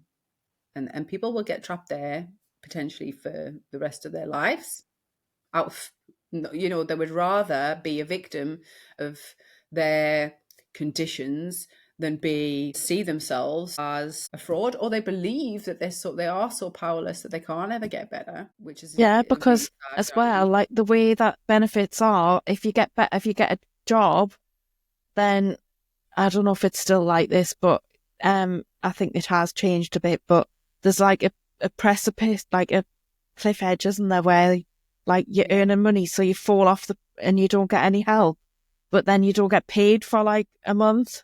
and people will get trapped there potentially for the rest of their lives. Out of, they would rather be a victim of their conditions than see themselves as a fraud, or they believe that they are so powerless that they can't ever get better, which is Yeah, a really because sad as well, reality. like the way that benefits are, if you get a job, then I don't know if it's still like this, but I think it has changed a bit. But there's like a precipice, like a cliff edge, isn't there, where like you're Yeah. earning money, so you fall off and you don't get any help, but then you don't get paid for like a month.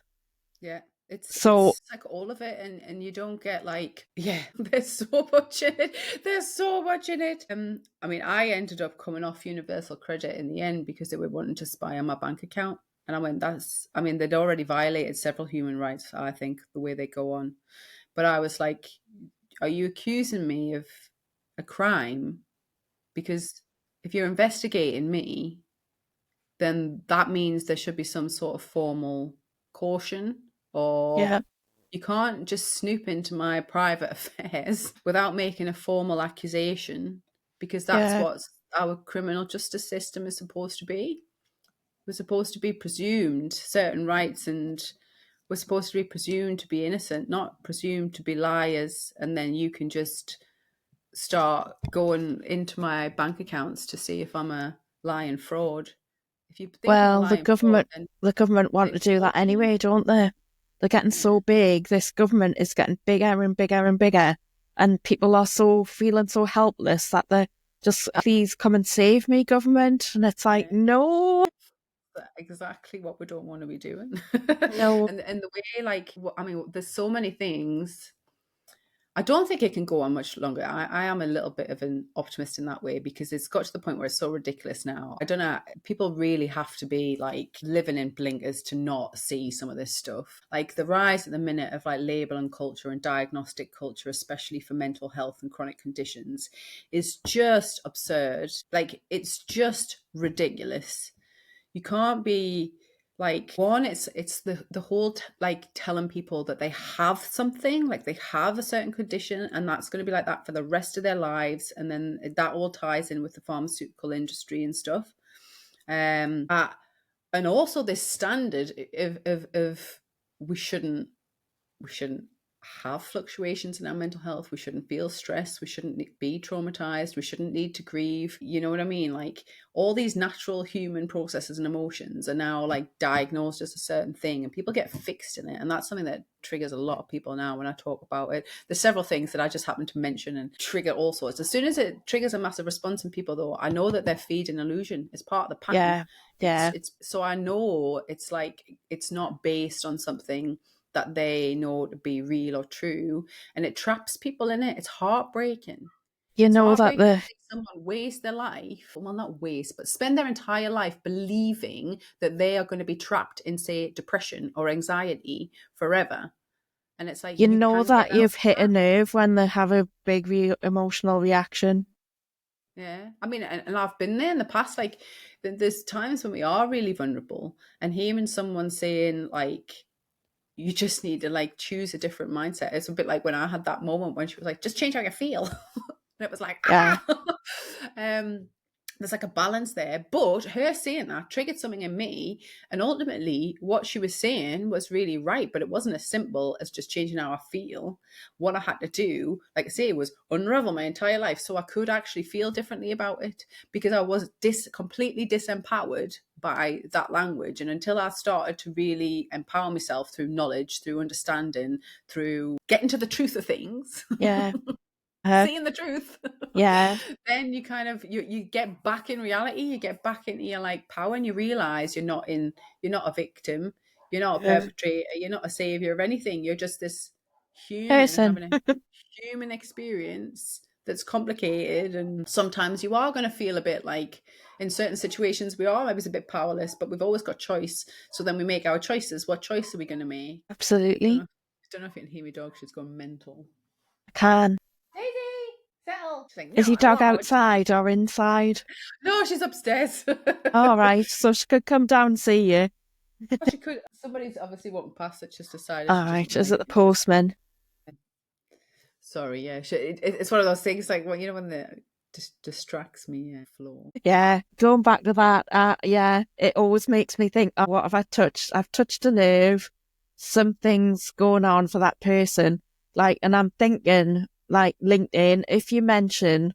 Yeah, it's So it's like all of it, and you don't get like, yeah, there's so much in it. There's so much in it. I mean, I ended up coming off universal credit in the end because they were wanting to spy on my bank account, and I went, I mean, they'd already violated several human rights, I think, the way they go on. But I was like, are you accusing me of a crime? Because if you're investigating me, then that means there should be some sort of formal caution, or yeah, you can't just snoop into my private affairs without making a formal accusation, because that's yeah. what our criminal justice system is supposed to be. We're supposed to be presumed certain rights, and we're supposed to be presumed to be innocent, not presumed to be liars, and then you can just start going into my bank accounts to see if I'm a lying fraud. If you think I'm a Well, lying fraud, then the government want they to do that fraud me. anyway, don't they? They're getting Yeah. so big. This government is getting bigger and bigger and bigger, and people are so feeling so helpless that they're just, please come and save me, government. And it's like, Yeah. no, Exactly what we don't want to be doing. no, And the way, like, I mean, there's so many things. I don't think it can go on much longer. I am a little bit of an optimist in that way, because it's got to the point where it's so ridiculous now. I don't know. People really have to be like living in blinkers to not see some of this stuff. Like, the rise at the minute of like label and culture and diagnostic culture, especially for mental health and chronic conditions, is just absurd. Like, it's just ridiculous. You can't be like, one, it's the whole like telling people that they have something, like they have a certain condition, and that's going to be like that for the rest of their lives, and then that all ties in with the pharmaceutical industry and stuff. And also this standard of we shouldn't we shouldn't have fluctuations in our mental health. We shouldn't feel stress. We shouldn't be traumatized. We shouldn't need to grieve. You know what I mean? Like, all these natural human processes and emotions are now like diagnosed as a certain thing, and people get fixed in it. And that's something that triggers a lot of people now when I talk about it. There's several things that I just happen to mention and trigger all sorts. As soon as it triggers a massive response in people, though, I know that they're feeding illusion. It's part of the pattern. yeah, yeah, It's so I know it's like, it's not based on something that they know to be real or true, and it traps people in it. It's heartbreaking. You It's know that heartbreaking to the see someone waste their life, well, not waste, but spend their entire life believing that they are going to be trapped in, say, depression or anxiety forever. And it's like you you know can get that out of you've hit a that. nerve when they have a big emotional reaction. Yeah. I mean, and I've been there in the past. Like, there's times when we are really vulnerable, and hearing someone saying, like, you just need to like choose a different mindset. It's a bit like when I had that moment when she was like, just change how you feel. And it was like, Yeah, ah. um, there's like a balance there. But her saying that triggered something in me. And ultimately, what she was saying was really right. But it wasn't as simple as just changing how I feel. What I had to do, like I say, was unravel my entire life so I could actually feel differently about it, because I was completely disempowered by that language. And until I started to really empower myself through knowledge, through understanding, through getting to the truth of things, yeah, seeing the truth, yeah, then you kind of you get back in reality, you get back into your like power, and you realize you're not a victim, you're not a yeah. perpetrator, you're not a savior of anything. You're just this human Person. having a human experience that's complicated, and sometimes you are going to feel a bit like, in certain situations we are maybe a bit powerless, but we've always got choice. So then we make our choices. What choice are we going to make? don't Absolutely. know don't know if you can hear me dog, she's gone mental. I can. Daisy, settle. She's like, Is no, your I dog won't. outside or inside? No, she's upstairs. All right, so she could come down and see you. Oh, she could. Somebody's obviously walking past it, just decided All she doesn't right, is like it the it. postman? Sorry, yeah. It's one of those things like, well, when the just distracts me. Floor. Yeah, going back to that, yeah, it always makes me think, oh, what have I touched? I've touched a nerve. Something's going on for that person. Like, and I'm thinking, like, LinkedIn, if you mention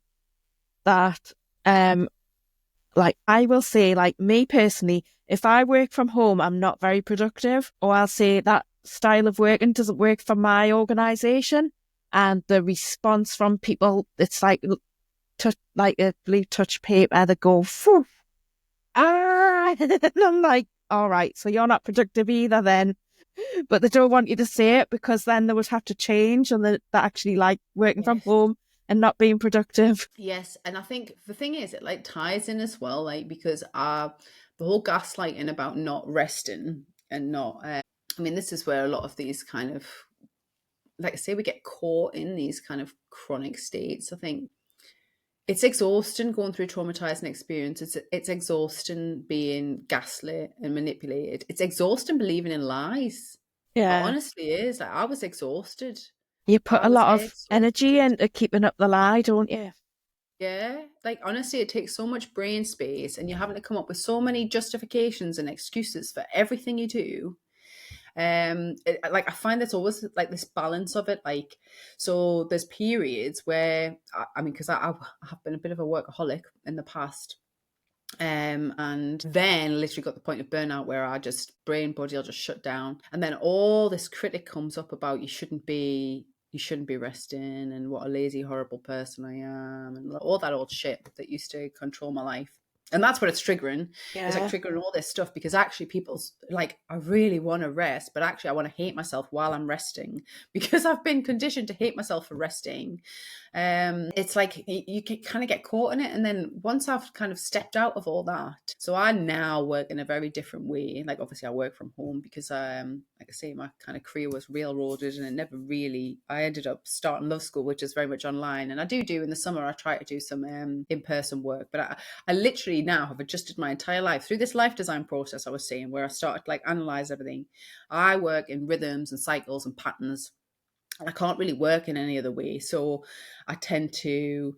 that, like, I will say, like, me personally, if I work from home, I'm not very productive, or I'll say that style of working doesn't work for my organisation. And the response from people, it's like, like a blue touch paper, they go, phew, ah, and I'm like, all right, so you're not productive either then. But they don't want you to say it because then they would have to change and they're actually like working from Yes. home and not being productive. Yes, and I think the thing is, it like ties in as well, like because the whole gaslighting about not resting and not. I mean, this is where a lot of these kind of, like I say, we get caught in these kind of chronic states. I think it's exhausting going through traumatizing experience. It's exhausting being gaslit and manipulated. It's exhausting believing in lies. It Yeah. honestly is. Like, I was exhausted. You put I a was lot of energy exhausted. into keeping up the lie, don't you? Yeah. Like, honestly, it takes so much brain space, and you're having to come up with so many justifications and excuses for everything you do. Like, I find there's always like this balance of it. Like, so there's periods where I mean, because I have been a bit of a workaholic in the past, and then literally got the point of burnout where I just brain body will just shut down, and then all this critic comes up about you shouldn't be resting, and what a lazy horrible person I am, and all that old shit that used to control my life. And that's what it's triggering. It's like Yeah. triggering all this stuff, because actually people's like, I really want to rest, but actually I want to hate myself while I'm resting, because I've been conditioned to hate myself for resting. It's like you can kind of get caught in it. And then once I've kind of stepped out of all that, so I now work in a very different way. Like, obviously I work from home because like I say, my kind of career was railroaded, and it never really, I ended up starting Love School, which is very much online. And I do in the summer, I try to do some in-person work, but I literally now have adjusted my entire life through this life design process I was saying, where I started to like analyze everything. I work in rhythms and cycles and patterns, and I can't really work in any other way. So I tend to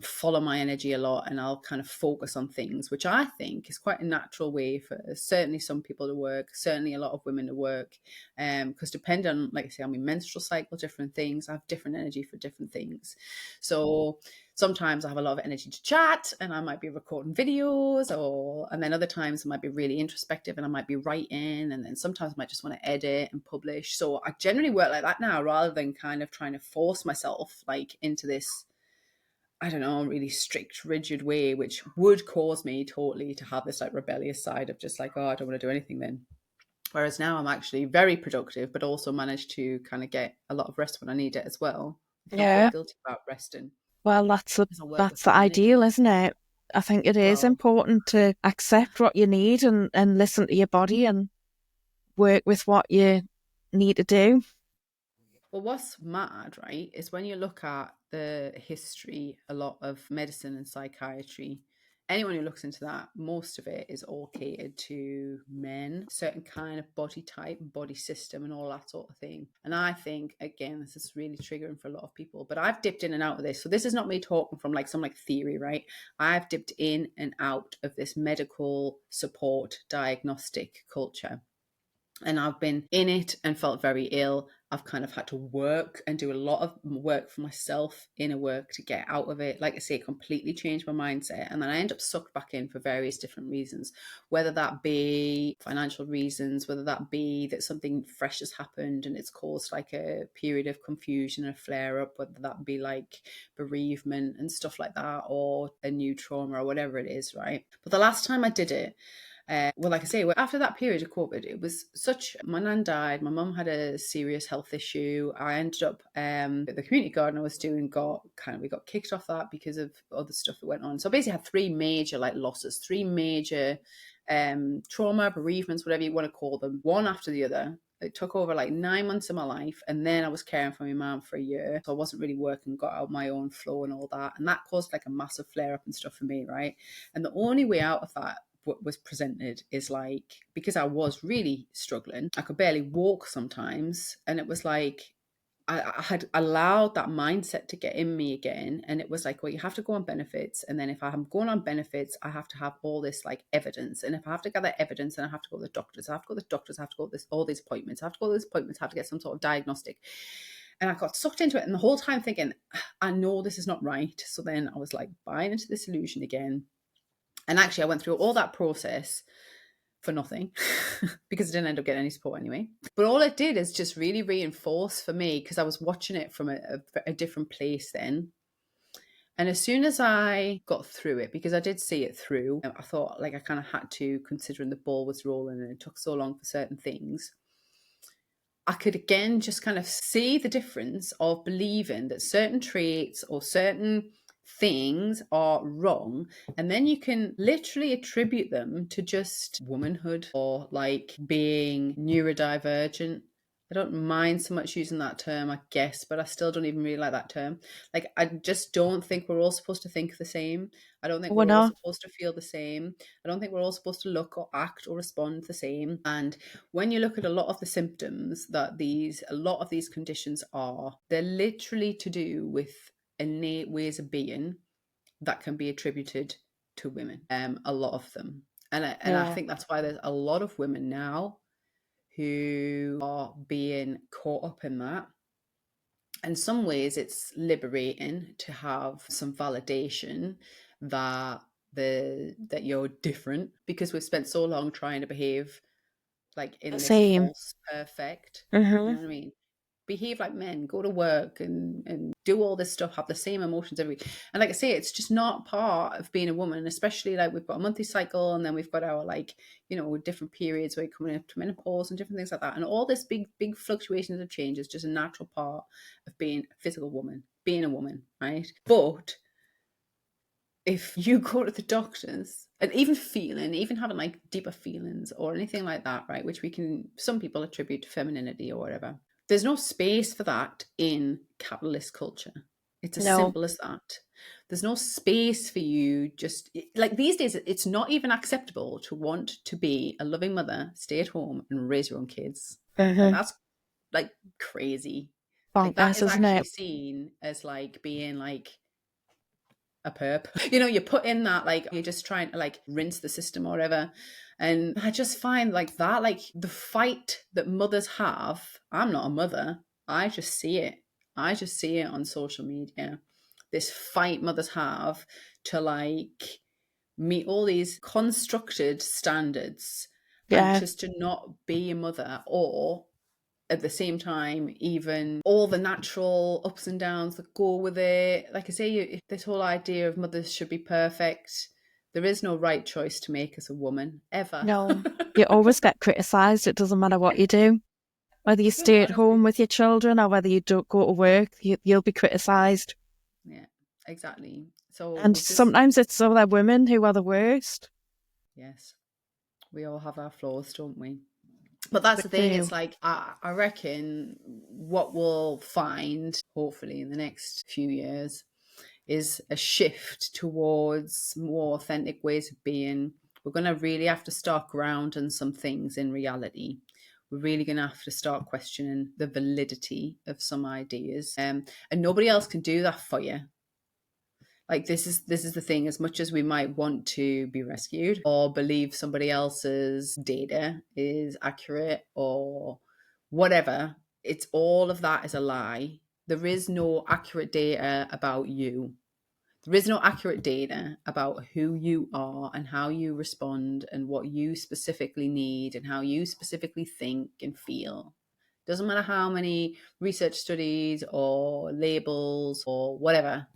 follow my energy a lot, and I'll kind of focus on things, which I think is quite a natural way for certainly some people to work, certainly a lot of women to work. Because depending on, like I say, on my menstrual cycle, different things, I have different energy for different things. So sometimes I have a lot of energy to chat, and I might be recording videos, and then other times I might be really introspective and I might be writing, and then sometimes I might just want to edit and publish. So I generally work like that now, rather than kind of trying to force myself like into this, I don't know, really strict, rigid way, which would cause me totally to have this like rebellious side of just like, oh, I don't want to do anything then. Whereas now I'm actually very productive, but also manage to kind of get a lot of rest when I need it as well. I don't feel Yeah. guilty about resting Well, because I work with that's the femininity. ideal, isn't it? I think it is Well, important to accept what you need and listen to your body and work with what you need to do. Well, what's mad, right, is when you look at the history, a lot of medicine and psychiatry, anyone who looks into that, most of it is all catered to men, certain kind of body type, body system, and all that sort of thing. And I think, again, this is really triggering for a lot of people, but I've dipped in and out of this. So this is not me talking from like some like theory, right? I've dipped in and out of this medical support diagnostic culture. And I've been in it and felt very ill. I've kind of had to work and do a lot of work for myself, inner work, to get out of it. Like I say, completely change my mindset. And then I end up sucked back in for various different reasons, whether that be financial reasons, whether that be that something fresh has happened and it's caused like a period of confusion, a flare up, whether that be like bereavement and stuff like that, or a new trauma or whatever it is, right? But the last time I did it, well, like I say, after that period of COVID, it was such. My nan died. My mum had a serious health issue. I ended up the community garden I was doing we got kicked off that because of other stuff that went on. So I basically had three major like losses, three major trauma, bereavements, whatever you want to call them, one after the other. It took over like 9 months of my life, and then I was caring for my mum for a year, so I wasn't really working, got out my own flow and all that, and that caused like a massive flare up and stuff for me, right? And the only way out of that, what was presented, is like, because I was really struggling, I could barely walk sometimes, and it was like I had allowed that mindset to get in me again. And it was like, well, you have to go on benefits. And then if I'm going on benefits, I have to have all this like evidence. And if I have to gather evidence, then I have to go to the doctors. I have to go to the doctors. I have to go to all these appointments. I have to go to these appointments. I have to get some sort of diagnostic. And I got sucked into it. And the whole time thinking, I know this is not right. So then I was like buying into this illusion again. And actually, I went through all that process for nothing because I didn't end up getting any support anyway. But all it did is just really reinforce for me, because I was watching it from a different place then. And as soon as I got through it, because I did see it through, I thought like I kind of had to, considering the ball was rolling and it took so long for certain things. I could again just kind of see the difference of believing that certain traits or certain things are wrong, and then you can literally attribute them to just womanhood or like being neurodivergent. I don't mind so much using that term, I guess, but I still don't even really like that term. Like, I just don't think we're all supposed to think the same. I don't think We're we're all not. supposed to feel the same. I don't think we're all supposed to look or act or respond the same. And when you look at a lot of the symptoms that a lot of these conditions are, they're literally to do with innate ways of being that can be attributed to women. A lot of them. And I Yeah. think that's why there's a lot of women now who are being caught up in that. In some ways, it's liberating to have some validation that that you're different, because we've spent so long trying to behave like The in this same. false perfect. You Mm-hmm. know what I mean? Behave like men, go to work and do all this stuff, have the same emotions every week. And like I say, it's just not part of being a woman, especially like we've got a monthly cycle, and then we've got our like, different periods where you're coming up to menopause and different things like that. And all this big fluctuations of change is just a natural part of being a physical woman, being a woman, right? But if you go to the doctors and even having like deeper feelings or anything like that, right, which some people attribute to femininity or whatever, there's no space for that in capitalist culture. It's as No. simple as that. There's no space for you. Just like these days, it's not even acceptable to want to be a loving mother, stay at home and raise your own kids. Like, Mm-hmm. that's like crazy. Like, that Bonkers, is isn't actually it? seen as like being like a perp. You put in that, like, you're just trying to like rinse the system or whatever. And I just find like that, like the fight that mothers have. I'm not a mother. I just see it. I just see it on social media. This fight mothers have to like meet all these constructed standards and Yeah. just to not be a mother, or at the same time, even all the natural ups and downs that go with it. Like I say, this whole idea of mothers should be perfect, There is no right choice to make as a woman, ever. No, you always get criticised. It doesn't matter what you do. Whether you stay at home with your children or whether you don't go to work, you'll be criticised. Yeah, exactly. So And we've just, sometimes it's other women who are the worst. yes, we all have our flaws, don't we? But that's We the thing. do. It's like I reckon what we'll find, hopefully, in the next few years, is a shift towards more authentic ways of being. We're going to really have to start grounding some things in reality. We're really going to have to start questioning the validity of some ideas, and nobody else can do that for you. Like this is the thing. As much as we might want to be rescued or believe somebody else's data is accurate or whatever, it's all of that is a lie. There is no accurate data about you. There is no accurate data about who you are and how you respond and what you specifically need and how you specifically think and feel. Doesn't matter how many research studies or labels or whatever.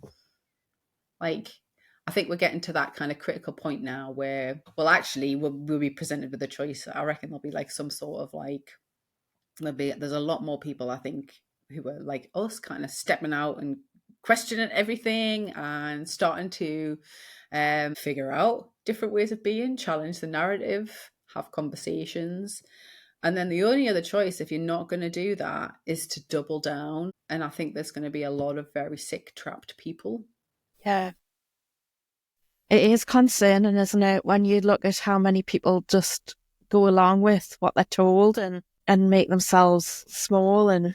Like, I think we're getting to that kind of critical point now where, well, actually, we'll be presented with a choice. I reckon there'll be like some sort of like, there's a lot more people, I think, who are like us, kind of stepping out and questioning everything and starting to figure out different ways of being, challenge the narrative, have conversations. And then the only other choice, if you're not going to do that, is to double down. And I think there's going to be a lot of very sick, trapped people. Yeah. It is concerning, isn't it, when you look at how many people just go along with what they're told and make themselves small and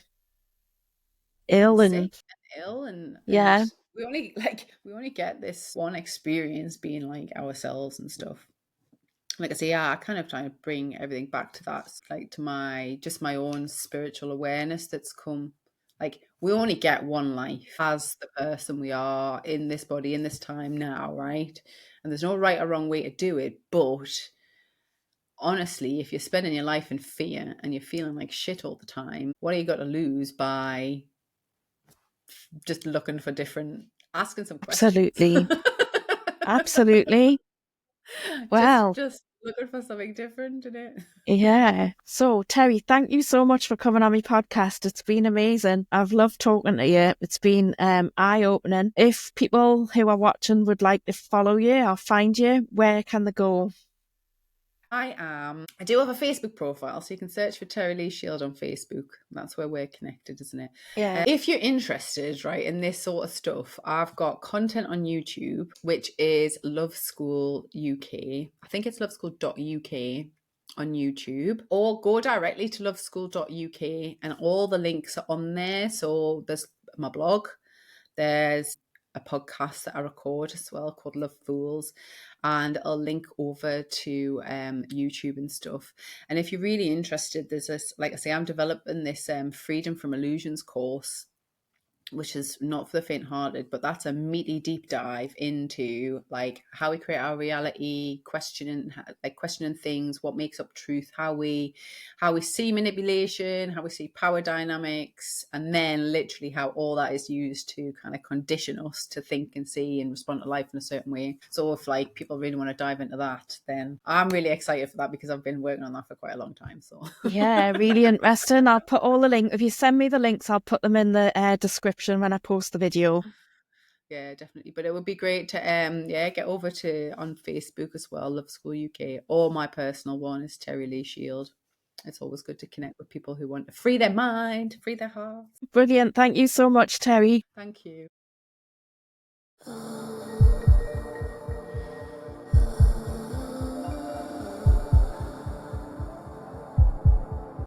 ill Sick and and ill, and yeah, we only get this one experience being like ourselves and stuff. Like I say, yeah, I kind of try to bring everything back to that, like to my own spiritual awareness that's come. Like, we only get one life as the person we are in this body in this time now, right? And there's no right or wrong way to do it, but honestly, if you're spending your life in fear and you're feeling like shit all the time, what have you got to lose by just looking for different, asking some questions? absolutely. Absolutely. just Well, just looking for something different in it. yeah. So, Terry, thank you so much for coming on my podcast. It's been amazing. I've loved talking to you. It's been eye-opening. If people who are watching would like to follow you or find you, where can they go? I do have a Facebook profile, so you can search for Terri Lee-Shield on Facebook. That's where we're connected, isn't it? Yeah. If you're interested, right, in this sort of stuff, I've got content on YouTube, which is Love School UK. I think it's loveschool.uk on YouTube, or go directly to loveschool.uk and all the links are on there. So there's my blog, there's a podcast that I record as well called Love Fools, and I'll link over to YouTube and stuff. And if you're really interested, there's this, like I say, I'm developing this Freedom from Illusions course, which is not for the faint-hearted, but that's a meaty deep dive into like how we create our reality, questioning things, what makes up truth, how we see manipulation, how we see power dynamics, and then literally how all that is used to kind of condition us to think and see and respond to life in a certain way. So if like people really want to dive into that, then I'm really excited for that because I've been working on that for quite a long time. So Yeah, really interesting. I'll put all the links. If you send me the links, I'll put them in the description when I post the video. yeah, definitely. But it would be great to get over to on Facebook as well, Love School UK, or my personal one is Terri Lee-Shield. It's always good to connect with people who want to free their mind, free their heart. Brilliant. Thank you so much, Terry. Thank you.